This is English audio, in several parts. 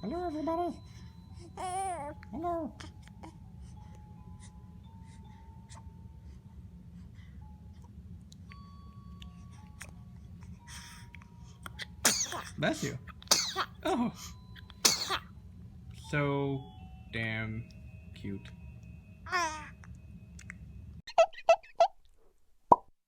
Hello, everybody. Hello. Bless you. Oh, so damn cute.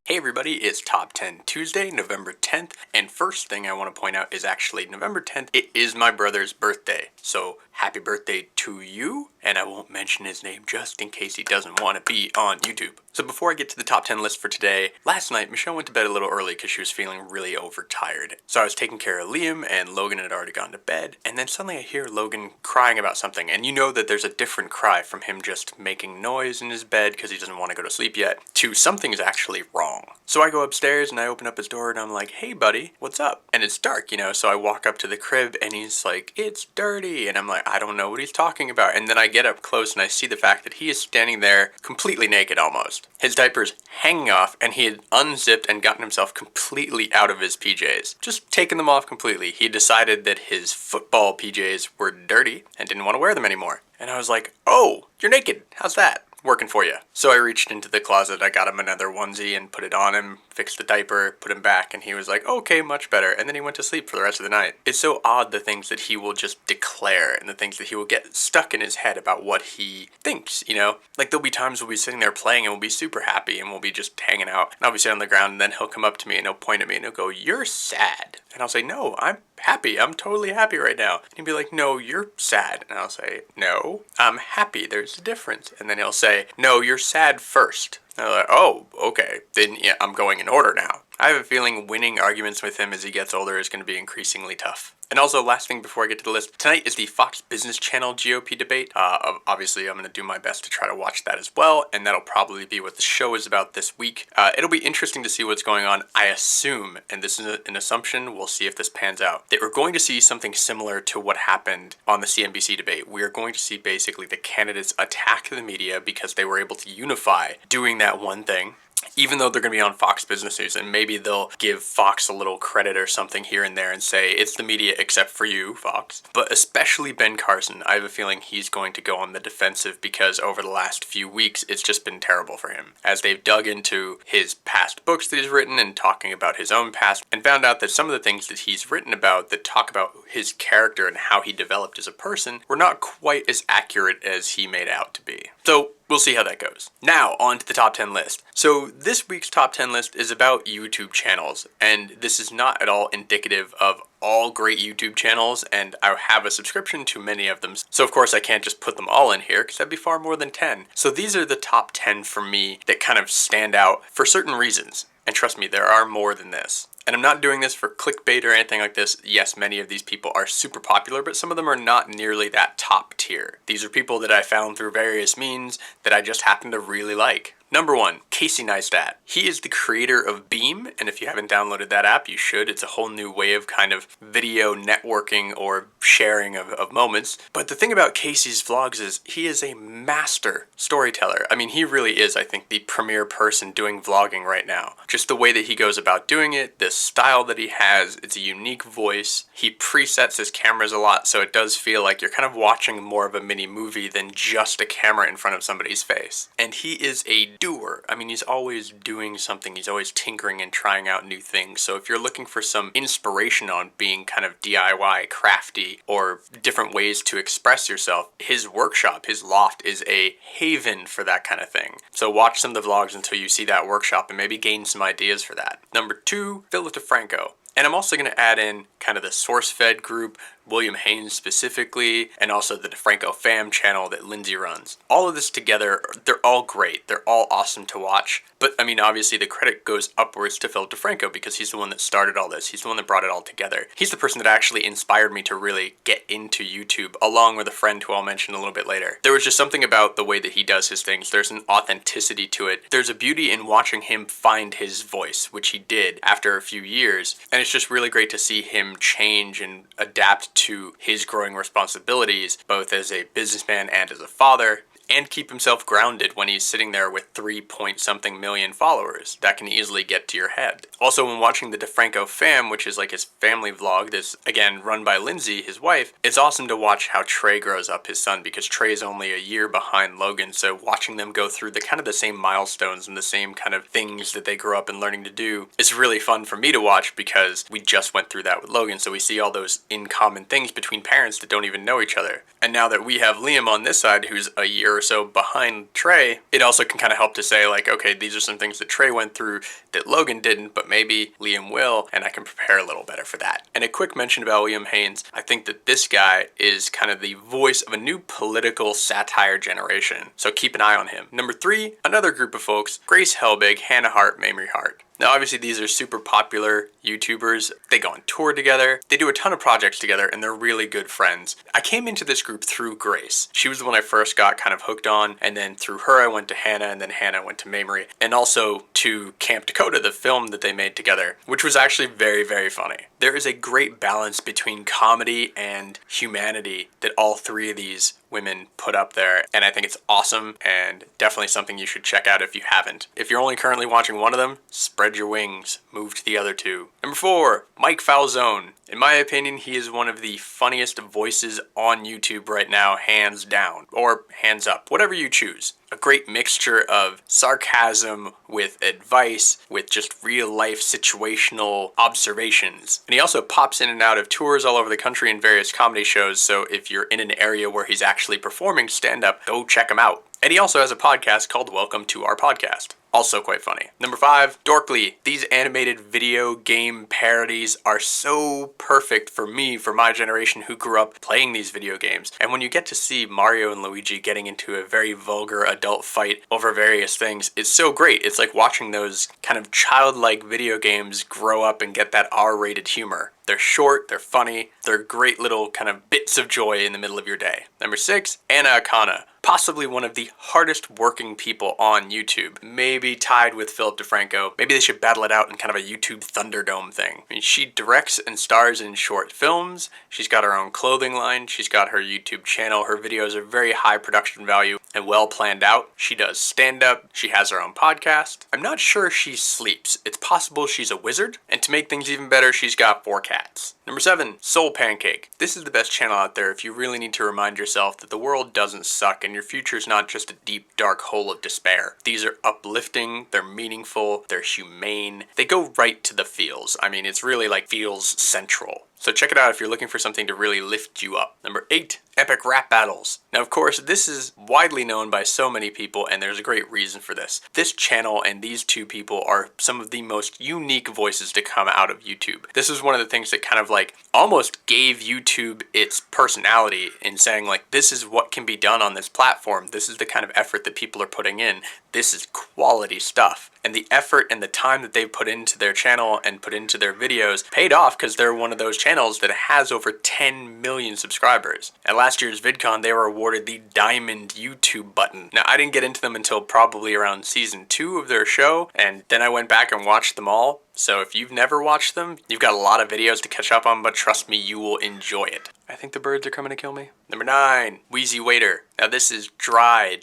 Hey everybody, it's Top 10 Tuesday, November 10th, and first thing I want to point out is actually November 10th, it is my brother's birthday. So happy birthday to you, and I won't mention his name just in case he doesn't want to be on YouTube. So before I get to the top 10 list for today, last night Michelle went to bed a little early because she was feeling really overtired. So I was taking care of Liam, and Logan had already gone to bed, and then suddenly I hear Logan crying about something, and you know that there's a different cry from him just making noise in his bed because he doesn't want to go to sleep yet, to something's actually wrong. So I go upstairs and I open up his door and I'm like, hey buddy, what's up? And it's dark, you know, so I walk up to the crib and he's like, it's dirty. And I'm like, I don't know what he's talking about. And then I get up close and I see the fact that he is standing there completely naked almost. His diaper's hanging off and he had unzipped and gotten himself completely out of his PJs. Just taken them off completely. He decided that his football PJs were dirty and didn't want to wear them anymore. And I was like, oh, you're naked. How's that? Working for you. So I reached into the closet, I got him another onesie and put it on him, fixed the diaper, put him back, and he was like, okay, much better. And then he went to sleep for the rest of the night. It's so odd the things that he will just declare and the things that he will get stuck in his head about what he thinks, you know? Like there'll be times we'll be sitting there playing and we'll be super happy and we'll be just hanging out. And I'll be sitting on the ground and then he'll come up to me and he'll point at me and he'll go, you're sad. And I'll say, no, I'm happy. I'm totally happy right now. And he'll be like, no, you're sad. And I'll say, no, I'm happy. There's a difference. And then he'll say, no, you're sad first. And I'm like, oh, okay. Then yeah, I'm going in order now. I have a feeling winning arguments with him as he gets older is going to be increasingly tough. And also, last thing before I get to the list, tonight is the Fox Business Channel GOP debate. Obviously, I'm going to do my best to try to watch that as well, and that'll probably be what the show is about this week. It'll be interesting to see what's going on. I assume, and this is an assumption, we'll see if this pans out, that we're going to see something similar to what happened on the CNBC debate. We are going to see basically the candidates attack the media because they were able to unify doing that one thing. Even though they're going to be on Fox Business News, and maybe they'll give Fox a little credit or something here and there and say, it's the media except for you, Fox. But especially Ben Carson, I have a feeling he's going to go on the defensive because over the last few weeks, it's just been terrible for him. As they've dug into his past books that he's written and talking about his own past, and found out that some of the things that he's written about that talk about his character and how he developed as a person were not quite as accurate as he made out to be. So, we'll see how that goes. Now, on to the top 10 list. So this week's top 10 list is about YouTube channels, and this is not at all indicative of all great YouTube channels, and I have a subscription to many of them. So of course I can't just put them all in here because that'd be far more than 10. So these are the top 10 for me that kind of stand out for certain reasons. And trust me, there are more than this. And I'm not doing this for clickbait or anything like this. Yes, many of these people are super popular, but some of them are not nearly that top tier. These are people that I found through various means that I just happen to really like. Number 1, Nice Tat. He is the creator of Beam, and if you haven't downloaded that app, you should. It's a whole new way of kind of video networking or sharing of moments. But the thing about Casey's vlogs is he is a master storyteller. I mean, he really is, I think, the premier person doing vlogging right now. Just the way that he goes about doing it, the style that he has, it's a unique voice. He presets his cameras a lot, so it does feel like you're kind of watching more of a mini movie than just a camera in front of somebody's face. And he is a doer. I mean, he's always doing something. He's always tinkering and trying out new things. So if you're looking for some inspiration on being kind of DIY, crafty, or different ways to express yourself, his workshop, his loft is a haven for that kind of thing. So watch some of the vlogs until you see that workshop and maybe gain some ideas for that. Number 2, DeFranco. And I'm also going to add in kind of the SourceFed group, William Haynes specifically, and also the DeFranco fam channel that Lindsay runs. All of this together, they're all great. They're all awesome to watch. But I mean, obviously the credit goes upwards to Phil DeFranco because he's the one that started all this. He's the one that brought it all together. He's the person that actually inspired me to really get into YouTube, along with a friend who I'll mention a little bit later. There was just something about the way that he does his things. There's an authenticity to it. There's a beauty in watching him find his voice, which he did after a few years. And it's just really great to see him change and adapt to his growing responsibilities, both as a businessman and as a father. and keep himself grounded when he's sitting there with 3-point-something million followers. That can easily get to your head. Also, when watching the DeFranco fam, which is like his family vlog, this again run by Lindsay, his wife, it's awesome to watch how Trey grows up, his son, because Trey's only a year behind Logan, so watching them go through the kind of the same milestones and the same kind of things that they grew up and learning to do is really fun for me to watch, because we just went through that with Logan, so we see all those in common things between parents that don't even know each other. And now that we have Liam on this side, who's a year or so behind Trey, it also can kind of help to say, like, okay, these are some things that Trey went through that Logan didn't, but maybe Liam will, and I can prepare a little better for that. And a quick mention about William Haynes, I think that this guy is kind of the voice of a new political satire generation, so keep an eye on him. Number 3, another group of folks, Grace Helbig, Hannah Hart, Mamrie Hart. Now, obviously, these are super popular YouTubers. They go on tour together. They do a ton of projects together, and they're really good friends. I came into this group through Grace. She was the one I first got kind of hooked on, and then through her, I went to Hannah, and then Hannah went to Mamrie, and also to Camp Dakota, the film that they made together, which was actually very, very funny. There is a great balance between comedy and humanity that all 3 of these women put up there, and I think it's awesome and definitely something you should check out if you haven't. If you're only currently watching one of them, spread your wings, move to the other 2. Number 4, Mike Falzone. In my opinion, he is one of the funniest voices on YouTube right now, hands down, or hands up, whatever you choose. A great mixture of sarcasm with advice, with just real life situational observations. And he also pops in and out of tours all over the country in various comedy shows, so if you're in an area where he's actually performing stand-up, go check him out. And he also has a podcast called Welcome to Our Podcast. Also quite funny. Number 5, Dorkly. These animated video game parodies are so perfect for me, for my generation who grew up playing these video games. And when you get to see Mario and Luigi getting into a very vulgar adult fight over various things, it's so great. It's like watching those kind of childlike video games grow up and get that R-rated humor. They're short, they're funny, they're great little kind of bits of joy in the middle of your day. Number 6, Anna Akana. Possibly one of the hardest working people on YouTube. Maybe tied with Philip DeFranco. Maybe they should battle it out in kind of a YouTube Thunderdome thing. I mean, she directs and stars in short films. She's got her own clothing line. She's got her YouTube channel. Her videos are very high production value and well planned out. She does stand-up. She has her own podcast. I'm not sure she sleeps. It's possible she's a wizard. And to make things even better, she's got 4 cats. Number 7, SoulPancake. This is the best channel out there if you really need to remind yourself that the world doesn't suck and your future is not just a deep, dark hole of despair. These are uplifting, they're meaningful, they're humane. They go right to the feels. I mean, it's really like feels central. So check it out if you're looking for something to really lift you up. Number 8, epic rap battles. Now, of course, this is widely known by so many people, and there's a great reason for this. This channel and these 2 people are some of the most unique voices to come out of YouTube. This is one of the things that kind of like almost gave YouTube its personality in saying like, this is what can be done on this platform. This is the kind of effort that people are putting in. This is quality stuff. And the effort and the time that they've put into their channel and put into their videos paid off because they're one of those channels that has over 10 million subscribers. At last year's VidCon, they were awarded the Diamond YouTube button. Now, I didn't get into them until probably around season 2 of their show, and then I went back and watched them all. So if you've never watched them, you've got a lot of videos to catch up on, but trust me, you will enjoy it. I think the birds are coming to kill me. Number 9, WeezyWaiter. Now this is dry,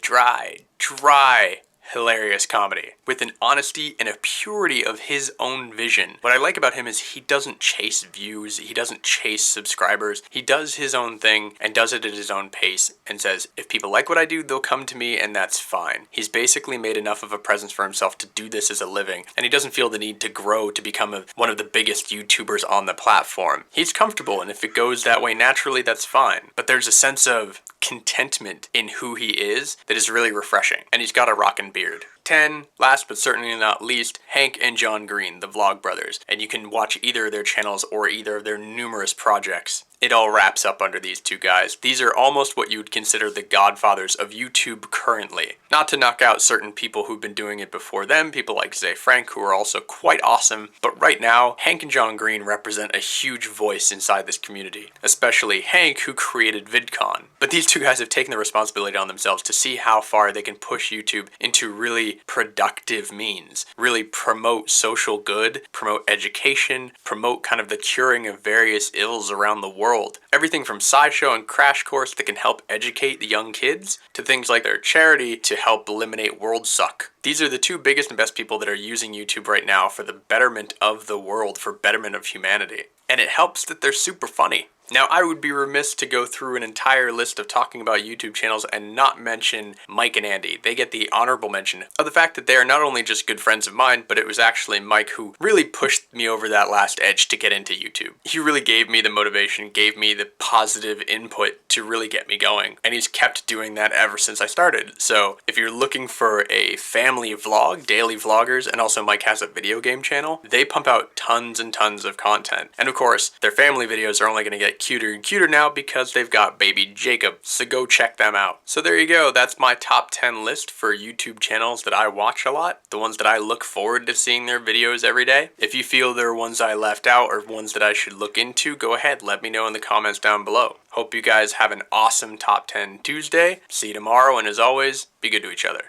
hilarious comedy with an honesty and a purity of his own vision. What I like about him is he doesn't chase views, he doesn't chase subscribers. He does his own thing and does it at his own pace and says, if people like what I do, they'll come to me and that's fine. He's basically made enough of a presence for himself to do this as a living, and he doesn't feel the need to grow to become one of the biggest YouTubers on the platform. He's comfortable, and if it goes that way naturally, that's fine. But there's a sense of contentment in who he is that is really refreshing, and he's got a rockin' beard. 10, last but certainly not least, Hank and John Green, the Vlog Brothers, and you can watch either of their channels or either of their numerous projects. It all wraps up under these 2 guys. These are almost what you would consider the godfathers of YouTube currently. Not to knock out certain people who've been doing it before them, people like DeFranco, who are also quite awesome, but right now, Hank and John Green represent a huge voice inside this community, especially Hank, who created VidCon. But these 2 guys have taken the responsibility on themselves to see how far they can push YouTube into really really productive means. Really promote social good, promote education, promote kind of the curing of various ills around the world. Everything from SciShow and Crash Course that can help educate the young kids, to things like their charity to help eliminate world suck. These are the two biggest and best people that are using YouTube right now for the betterment of the world, for betterment of humanity. And it helps that they're super funny. Now, I would be remiss to go through an entire list of talking about YouTube channels and not mention Mike and Andy. They get the honorable mention of the fact that they are not only just good friends of mine, but it was actually Mike who really pushed me over that last edge to get into YouTube. He really gave me the motivation, gave me the positive input to really get me going, and he's kept doing that ever since I started. So if you're looking for a family vlog, daily vloggers, and also Mike has a video game channel, they pump out tons and tons of content. And of course, their family videos are only going to get cuter and cuter now because they've got baby Jacob, so go check them out. So there you go, that's my top 10 list for YouTube channels that I watch a lot, the ones that I look forward to seeing their videos every day. If you feel there are ones I left out or ones that I should look into, go ahead, let me know in the comments down below. Hope you guys have an awesome Top 10 Tuesday. See you tomorrow, and as always, be good to each other.